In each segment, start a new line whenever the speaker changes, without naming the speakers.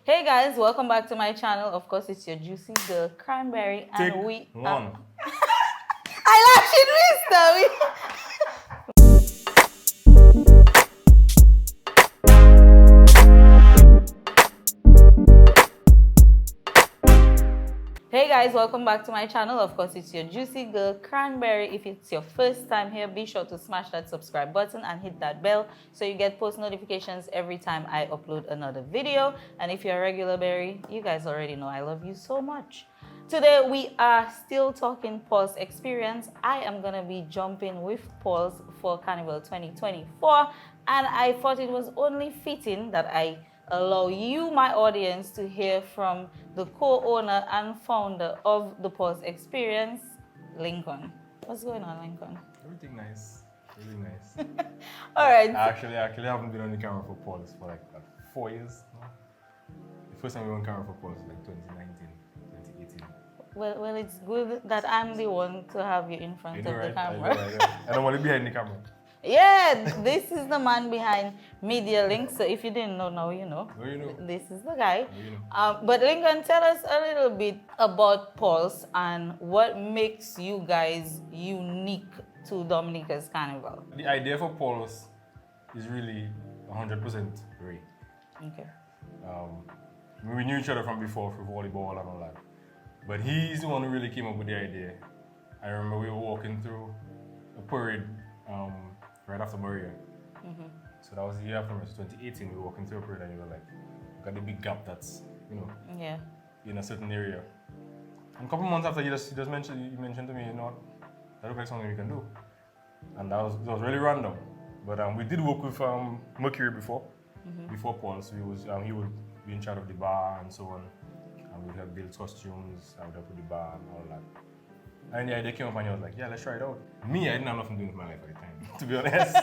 Hey guys, welcome back to my channel. Of course, it's your juicy girl, Cranberry, and
Take
we
one.
I laughed in Mister. Hey guys, welcome back to my channel. Of course, it's your juicy girl, Cranberry. If it's your first time here, be sure to smash that subscribe button and hit that bell so you get post notifications every time I upload another video. And if you're a regular berry, you guys already know I love you so much. Today, we are still talking Paul's experience. I am going to be jumping with Paul's for Carnival 2024. And I thought it was only fitting that I allow you, my audience, to hear from the co-owner and founder of the Pulse Experience, Lincoln. What's going on, Lincoln?
Everything nice. Really nice.
All right.
I actually haven't been on the camera for Pulse for like 4 years now. The first time we were on camera for Pulse was like 2019, 2018.
Well, it's good that I'm the one to have you in front of the camera.
I don't want to be behind the camera.
Yeah, this is the man behind Media Link. So if you didn't know, now you know.
Now you know.
This is the guy.
Now you know.
But Lincoln, tell us a little bit about Pulse and what makes you guys unique to Dominica's Carnival.
The idea for Pulse is really 100% Ray.
Okay.
We knew each other from before for volleyball and all that. But he's the one who really came up with the idea. I remember we were walking through a parade right after Maria. So that was the year after Maria, so 2018. We were walking through a parade and you were like, look at the big gap that's,
Yeah.
in a certain area. And a couple months after, you mentioned to me, that looks like something we can do. And that was really random. But we did work with Mercury before Paul. So he would be in charge of the bar and so on. And we would help build costumes, I would help with the bar and all that. And the idea came up and I was like, yeah, let's try it out. Me, I didn't have nothing to do with my life at the time, to be honest.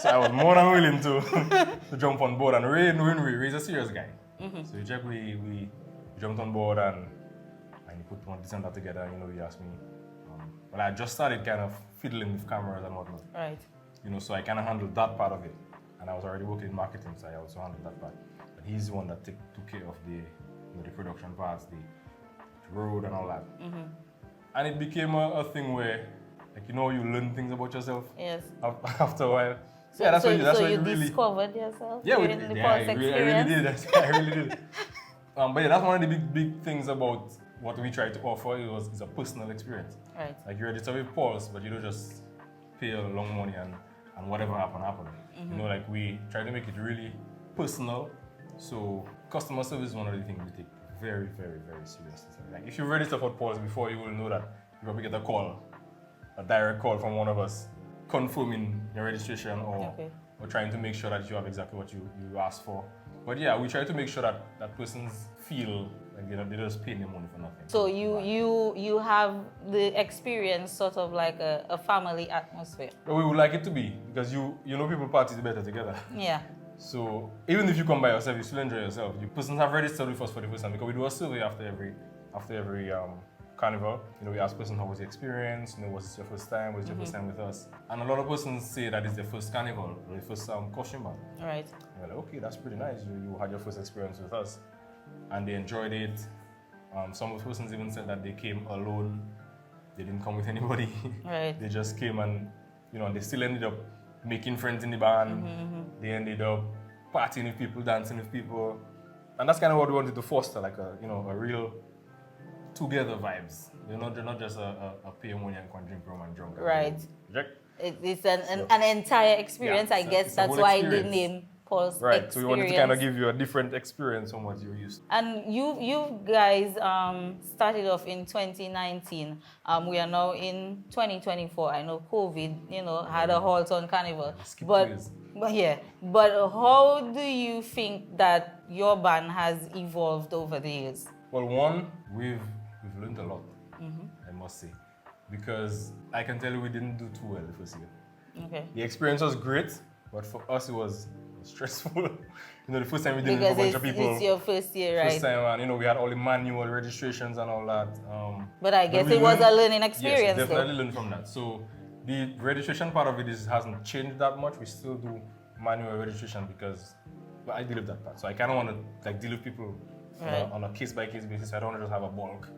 So I was more than willing to jump on board. And Ray's a serious guy. So we jumped on board and he put one this and that together. He asked me. Well, I just started kind of fiddling with cameras and whatnot.
Right.
So I kind of handled that part of it. And I was already working in marketing, so I also handled that part. But he's the one that took care of the production parts, the road and all that. And it became a thing where, you learn things about yourself.
Yes.
After a while.
So,
yeah, that's
so,
what that's
so
what
you
really
discovered yourself
yeah,
during the Pulse
I
Experience?
really did. I really did. But yeah, that's one of the big things about what we try to offer. It's a personal experience.
Right.
Like you register with Pulse, but you don't just pay a long money and whatever happen. Like we try to make it really personal. So customer service is one of the things we take very, very, very seriously. Like if you register for Pulse before, you will know that you probably get a direct call from one of us confirming your registration or trying to make sure that you have exactly what you asked for. But yeah, we try to make sure that persons feel like they just pay their money for nothing.
So you have the experience sort of like a family atmosphere.
But we would like it to be, because people party better together.
Yeah.
So even if you come by yourself, you still enjoy yourself. You persons have registered with us for the first time, because we do a survey after every carnival. We ask persons how was the experience, was it your first time, was it your first time with us? And a lot of persons say that it's their first carnival or their first costume band.
Right.
And we're like, okay, that's pretty nice. You had your first experience with us. And they enjoyed it. Some of the persons even said that they came alone. They didn't come with anybody.
Right.
They just came and they still ended up making friends in the band. They ended up partying with people, dancing with people. And that's kind of what we wanted to foster, like a real together vibes. They're not just a pay money and can drink rum and drunk.
Right. It's an entire experience. I guess that's why the name Pulse Experience.
Right. So we wanted to kind of give you a different experience from what you're used to.
And you guys started off in 2019. We are now in 2024. I know COVID, had a halt on Carnival. But how do you think that your band has evolved over the years?
Well, one, we've learned a lot, I must say, because I can tell you we didn't do too well the first year.
Okay.
The experience was great, but for us it was stressful. The first time we did it with a bunch of people.
It's your first year, right?
First time, and we had all the manual registrations and all that.
But I guess it was a learning experience.
Yes, definitely learned from that. So the registration part of it hasn't changed that much. We still do manual registration because I deal with that part. So I kind of want to deal with people on a case-by-case basis. I don't just have a bulk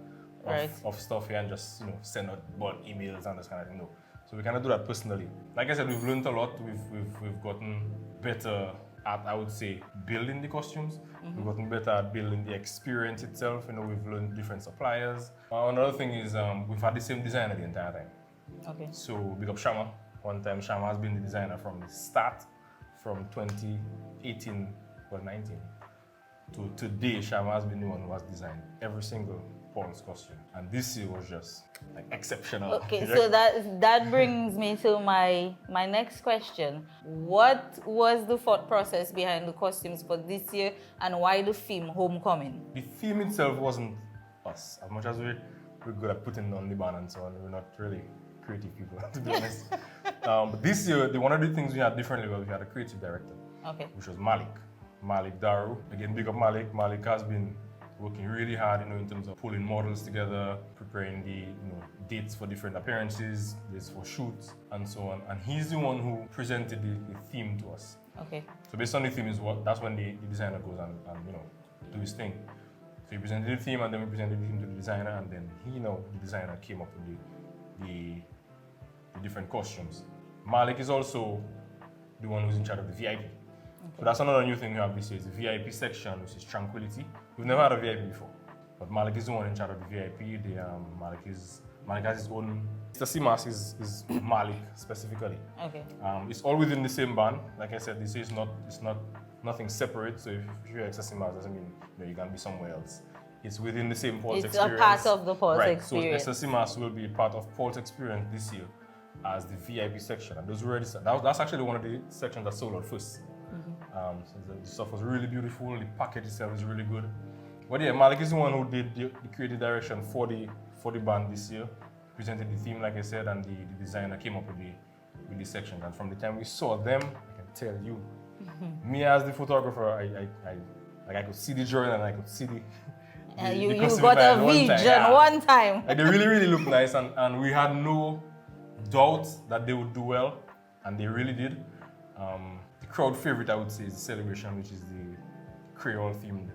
of stuff here and just send out bulk emails and this kind of thing. No. So we kind of do that personally. Like I said, we've learned a lot. We've gotten better at, I would say, building the costumes. We've gotten better at building the experience itself. We've learned different suppliers. Another thing is we've had the same designer the entire time.
Okay.
So big up Shama. One time Shama has been the designer from the start, from 2018 or 19 to today. Shama has been the one who has designed every single Paul's costume, and this year was just like exceptional.
Okay, so that brings me to my next question. What was the thought process behind the costumes for this year, and why the theme Homecoming?
The theme itself wasn't us. As much as we're good at putting on the band and so on, we're not really creative people, to be honest. But this year, one of the things we had differently was we had a creative director, which was Malik Daru. Again, big up Malik. Malik has been working really hard, in terms of pulling models together, preparing the dates for different appearances, dates for shoots, and so on. And he's the one who presented the theme to us.
Okay.
So based on the theme that's when the designer goes and do his thing. So he presented the theme, and then we presented the theme to the designer, and then the designer came up with the different costumes. Malik is also the one who's in charge of the VIP. So that's another new thing we have this year, is the VIP section, which is Tranquility. We've never had a VIP before, but Malik is the one in charge of the VIP. Malik has his own. Ecstasy Mask is Malik specifically.
Okay.
It's all within the same band. Like I said, this is nothing separate. So if you're Ecstasy Mask, doesn't mean you can be somewhere else. It's within the same Paul's experience.
It's a part of the Paul's experience.
So Ecstasy Mask will be part of Paul's experience this year as the VIP section, and those already that's actually one of the sections that sold out first. So the stuff was really beautiful. The package itself is really good. But yeah, Malik is the one who did the creative direction for the band this year. Presented the theme, like I said, and the designer came up with the sections. And from the time we saw them, I can tell you, me as the photographer, I could see the drawing and I could see the
you got a vision one time.
Like, they really, really look nice, and we had no doubt that they would do well, and they really did. The crowd favorite, I would say, is the Celebration, which is the Creole themed,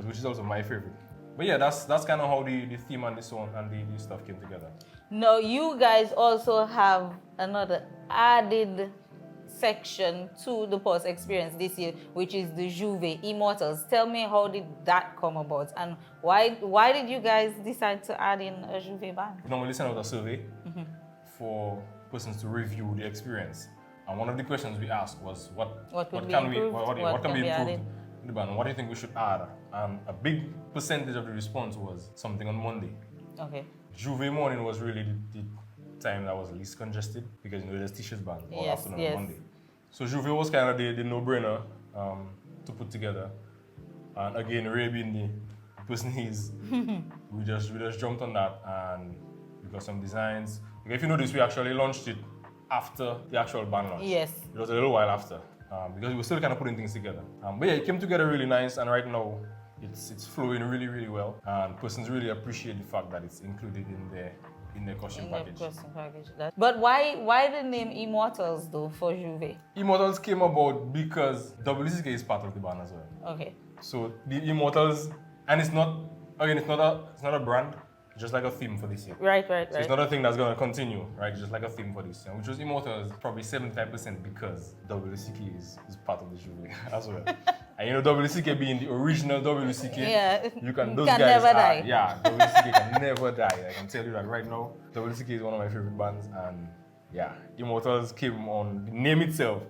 which is also my favorite. But yeah, that's kind of how the theme and the song and the stuff came together.
Now, you guys also have another added section to the Pulse experience this year, which is the Juve Immortals. Tell me, how did that come about, and why did you guys decide to add in a Juve band?
We normally send out a survey for persons to review the experience. And one of the questions we asked was, what can be improved in the band? What do you think we should add? And a big percentage of the response was something on Monday.
Okay.
Juve morning was really the time that was least congested, because there's t-shirt band all afternoon on Monday. So Juve was kind of the no-brainer to put together. And again, Ray being the person he is, we just jumped on that, and we got some designs. If you notice, we actually launched it after the actual band launch.
Yes.
It was a little while after, because we were still kind of putting things together. But yeah, it came together really nice, and right now it's flowing really, really well. And persons really appreciate the fact that it's included in their costume package.
But why the name Immortals though for Juve?
Immortals came about because WCK is part of the band as well.
Okay.
So the Immortals, and it's not a brand. Just like a theme for this year.
Right.
So it's not a thing that's going to continue, right? Just like a theme for this year, which was Immortals, probably 75% because WCK is part of the jury as well. And WCK being the original WCK, those guys
never die.
Yeah, WCK can never die. I can tell you that right now. WCK is one of my favorite bands, and yeah, Immortals came on the name itself.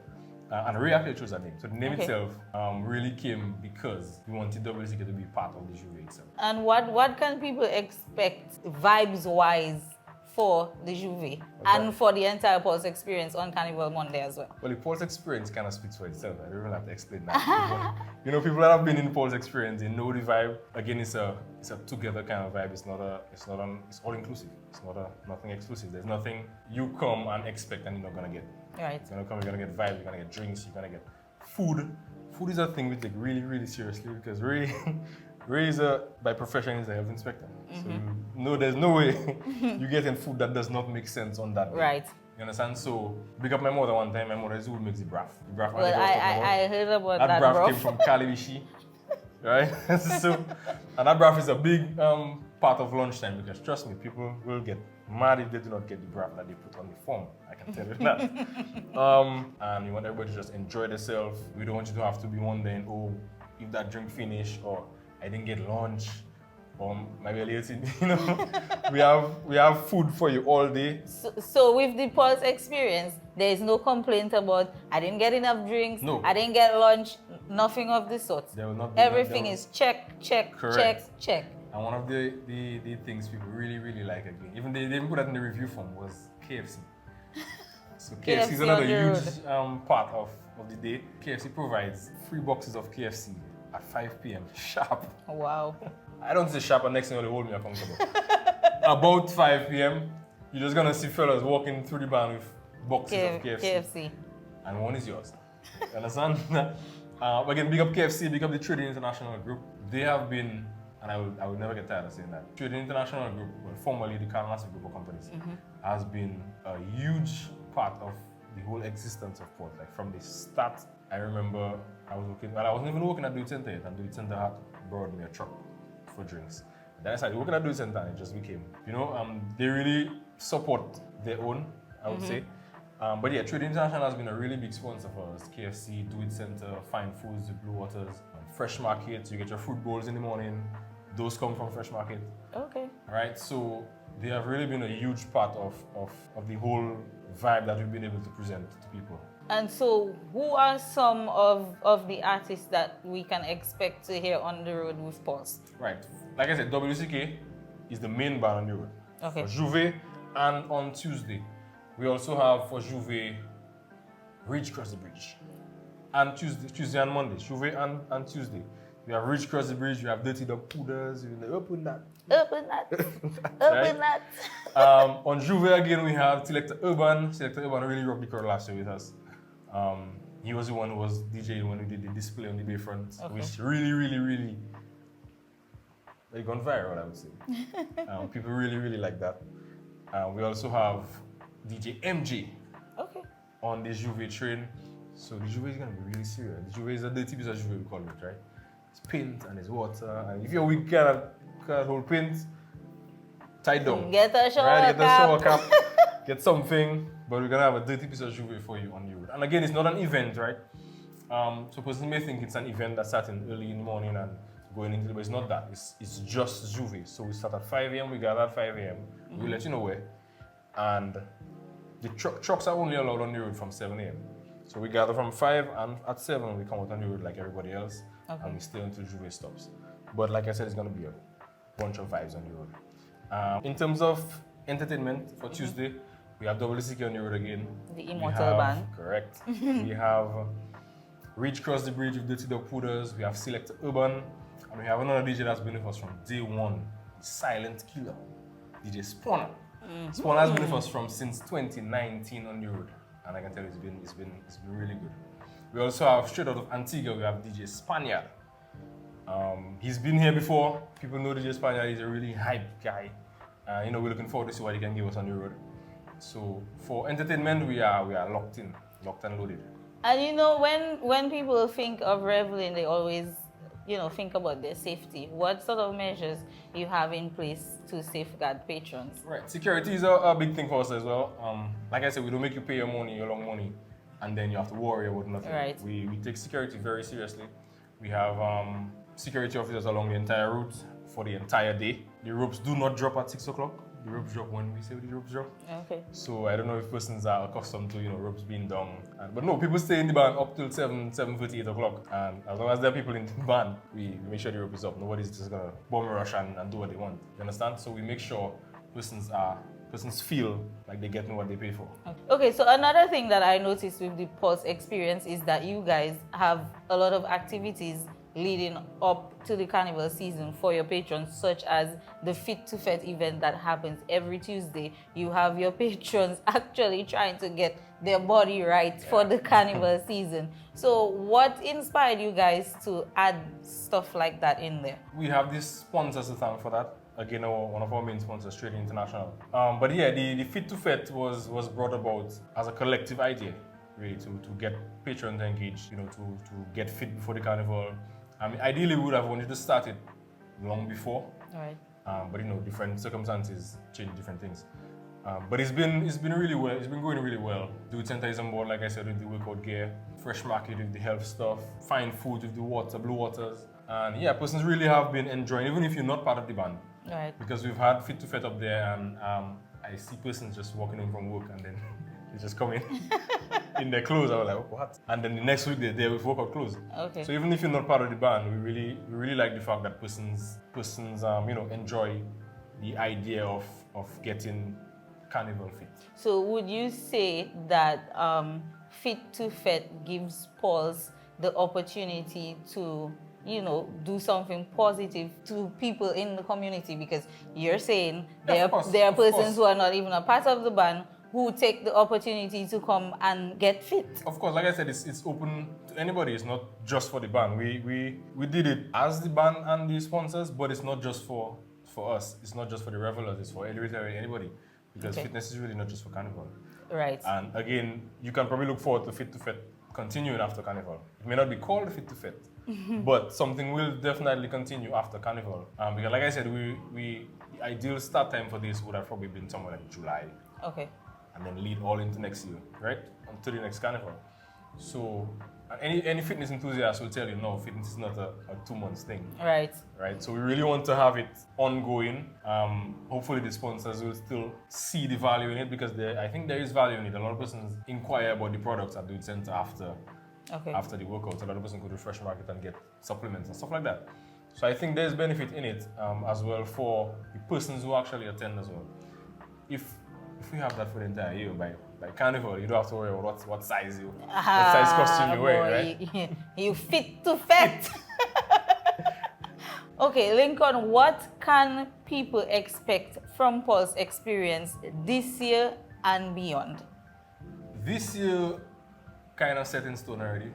And Ray actually chose that name. So the name itself really came because we wanted WCK to be part of the jury itself.
And what can people expect vibes-wise for the Juve and for the entire Pulse experience on Carnival Monday as well?
Well, the Pulse experience kind of speaks for itself. I don't even have to explain that. People that have been in Pulse experience, they know the vibe. Again, it's a together kind of vibe. It's all inclusive. It's nothing exclusive. There's nothing you come and expect and you're not gonna get.
Right.
You're gonna get vibes, you're gonna get drinks, you're gonna get food. Food is a thing we take really, really seriously, because Ray is by profession is a health inspector. So there's no way you're getting food that does not make sense on that day.
Right.
You understand? So big up my mother one time. My mother is who makes the braff. The braff.
Well, I heard about that
braff
bro.
came from Calibishi. right? So, and that broth is a big part of lunchtime because trust me, people will get mad if they do not get the broth that they put on the form. I can tell you that. And we want everybody to just enjoy themselves. We don't want you to have to be wondering, oh, if that drink finished or I didn't get lunch. Maybe later, we have food for you all day.
So with the Pulse experience, there is no complaint about I didn't get enough drinks,
No.
I didn't get lunch, nothing of the sort.
There will not be
Everything is check, check,
Correct.
check, check.
And one of the things people really, really like again, even they didn't put that in the review form, was KFC. So KFC is another huge part of the day. KFC provides 3 boxes of KFC at 5 p.m. sharp.
Wow.
I don't say sharp and next thing they hold me accountable. About 5 p.m., you're just gonna see fellas walking through the barn with boxes of KFC. And one is yours. You understand? Again, big up KFC, big up the Trading International Group. They have been, and I will never get tired of saying that, Trading International Group, well, formerly the Carnival Group of companies, has been a huge part of the whole existence of port. Like from the start, I remember I wasn't even working at the Center yet, and the Center had brought me a truck for drinks. Then I started working at the Center, and it just became, they really support their own, I would say. But yeah, Trade International has been a really big sponsor for us. KFC, Do It Center, Fine Foods, the Blue Waters, Fresh Market. You get your fruit bowls in the morning. Those come from Fresh Market.
Okay.
Right, so they have really been a huge part of the whole vibe that we've been able to present to people.
And so, who are some of the artists that we can expect to hear on the road with Pulse?
Right. Like I said, WCK is the main band on the road.
Okay.
For Juve, and on Tuesday, we also have for Juve, Reach Cross the Bridge. And Tuesday and Monday, Juve and Tuesday. We have Reach Cross the Bridge, we have Dirty Dog Pooders, we have Open That.
Open that. Open that.
On Juve again, we have Selector Urban. Selector Urban really rocked the crowd last year with us. He was the one who was DJing when we did the display on the Bayfront, which really they gone viral, I would say. People really like that. We also have DJ MJ on the Juve train. So the Juve is gonna be really serious. The Juve is a dirty piece of Juve, we call it, right? It's paint and it's water. And if you're weak, can't hold paint, tie down.
Get a shower
right?
cap.
Get a shower cap. Get something. But we're gonna have a dirty piece of Juve for you on the road. And again, it's not an event, right? So persons may think it's an event that's starting early in the morning and going into the, but it's not that. It's just Juve. So we start at 5 a.m. We gather at 5 a.m. We'll let you know where. And the trucks are only allowed on the road from 7 a.m. So we gather from 5 and at 7 we come out on the road like everybody else. And we stay until Juve stops. But like I said, it's gonna be a bunch of vibes on the road. In terms of entertainment for Tuesday, we have WCK on the road again.
The Immortal band.
Correct. We have Reach Cross the Bridge with Dirty Dog Pooders. We have Selector Urban. And we have another DJ that's been with us from day one, Silent Killer, DJ Spawner. Spawner has been with us since 2019 on the road. And I can tell you it's been really good. We also have straight out of Antigua, we have DJ Spaniard. He's been here before. People know DJ Spaniard. He's a really hype guy. We're looking forward to see what he can give us on the road. So for entertainment, we are locked and loaded.
And when people think of reveling, they always think about their safety. What sort of measures you have in place to safeguard patrons?
Right, security is a big thing for us as well. Like I said, we don't make you pay your long money, and then you have to worry about nothing.
Right.
We take security very seriously. We have security officers along the entire route for the entire day. The ropes do not drop at 6 o'clock. The ropes drop when we say the ropes drop.
Okay.
So I don't know if persons are accustomed to ropes being down. But no, people stay in the band up till 7:30, 8 o'clock. And as long as there are people in the band, we make sure the rope is up. Nobody's just gonna bomb rush and do what they want. You understand? So we make sure persons feel like they're getting what they pay for.
Okay, so another thing that I noticed with the Pulse experience is that you guys have a lot of activities leading up to the carnival season for your patrons, such as the Fit to Fet event that happens every Tuesday. You have your patrons actually trying to get their body right for the carnival season. So what inspired you guys to add stuff like that in there?
We have these sponsors to thank for that. Again, one of our main sponsors, Trading International. But yeah, the Fit to Fet was brought about as a collective idea, really, to get patrons engaged, to get fit before the carnival, I mean, ideally, we would have wanted to start it long before.
All right.
But different circumstances change different things. But it's been really well. It's been going really well. The youth center is on board, like I said, with the workout gear, fresh market with the health stuff, fine food with the water, blue waters, and yeah, persons really have been enjoying, even if you're not part of the band.
Right.
Because we've had Fit to Fet up there, and I see persons just walking in from work, and then they just come in their clothes. I was like, what? And then the next week they're there with workout clothes.
Okay.
So even if you're not part of the band, we really like the fact that persons enjoy the idea of getting carnival fit.
So would you say that Fit to Fet gives Pauls the opportunity to, do something positive to people in the community? Because you're saying there are persons who are not even a part of the band who take the opportunity to come and get fit.
Of course, like I said, it's open to anybody. It's not just for the band. We did it as the band and the sponsors, but it's not just for us. It's not just for the revelers. It's for anybody. Because fitness is really not just for Carnival.
Right.
And again, you can probably look forward to Fit to Fet continuing after Carnival. It may not be called Fit to Fet, but something will definitely continue after Carnival. Because like I said, the ideal start time for this would have probably been somewhere like July.
Okay.
And then lead all into next year, right? Until the next Carnival. So any fitness enthusiast will tell you, no, fitness is not a 2 months thing.
Right.
Right. So we really want to have it ongoing. Hopefully the sponsors will still see the value in it, because I think there is value in it. A lot of persons inquire about the products at the youth center after the workouts. A lot of persons go to Fresh Market and get supplements and stuff like that. So I think there's benefit in it as well for the persons who actually attend as well. If we have that for the entire year by Carnival, you don't have to worry about what size costume you wear, right?
You Fit to Fet. Okay, Lincoln, what can people expect from Paul's experience this year and beyond?
This year, kind of set in stone already.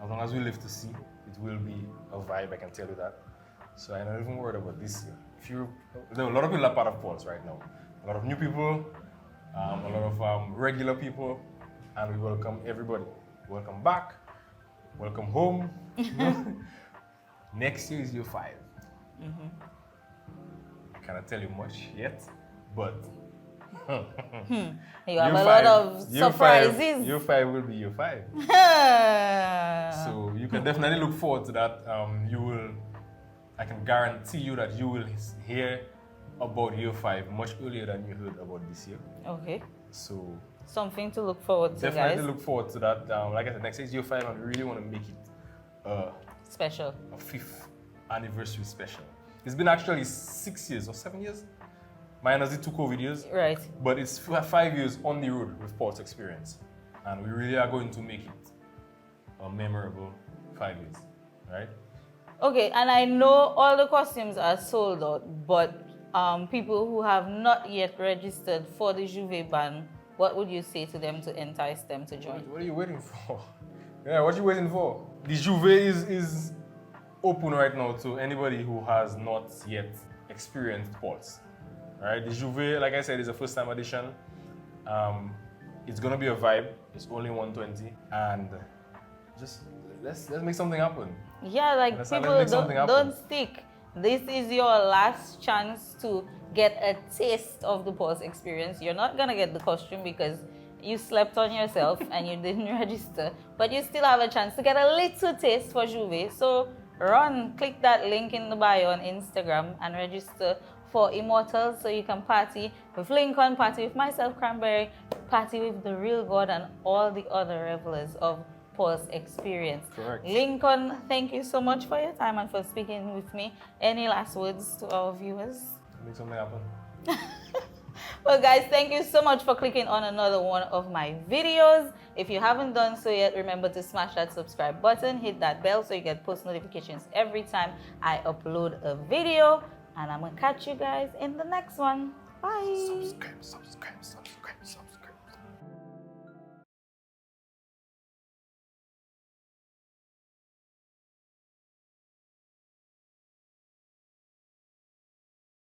As long as we live to see, it will be a vibe, I can tell you that. So I'm not even worried about this year. There are a lot of people are part of Paul's right now. A lot of new people, a lot of regular people, and we welcome everybody. Welcome back, welcome home. Next year is year 5. I cannot tell you much yet, but
you have a lot of surprises.
Year 5 will be year 5. So you can definitely look forward to that. I can guarantee you that you will hear about year 5 much earlier than you heard about this year.
Okay.
So
something to look forward to,
definitely
guys.
Look forward to that. Like I said, next year is year 5, and we really want to make it
special.
A 5th anniversary special. It's been actually 6 years or 7 years, minus the 2 COVID years.
Right.
But it's 5 years on the road with Paul's experience, and we really are going to make it a memorable 5 years, right?
Okay, and I know all the costumes are sold out, but people who have not yet registered for the Juve band, what would you say to them to entice them to join?
What are you waiting for? Yeah, what are you waiting for? The Juve is open right now to anybody who has not yet experienced Paul's. Right? The Juve, like I said, is a first-time edition. It's gonna be a vibe. It's only 120, and just let's make something happen.
Yeah, like people don't stick. This is your last chance to get a taste of the Paul's experience. You're not gonna get the costume because you slept on yourself and you didn't register, but you still have a chance to get a little taste for Juve. So click that link in the bio on Instagram and register for Immortals so you can party with Lincoln, party with myself, Cranberry, party with the real God and all the other revelers of Paul's experience.
Correct.
Lincoln, thank you so much for your time and for speaking with me. Any last words to our viewers?
Make something happen.
Well, guys, thank you so much for clicking on another one of my videos. If you haven't done so yet, remember to smash that subscribe button, hit that bell so you get post notifications every time I upload a video. And I'm going to catch you guys in the next one. Bye.
Subscribe.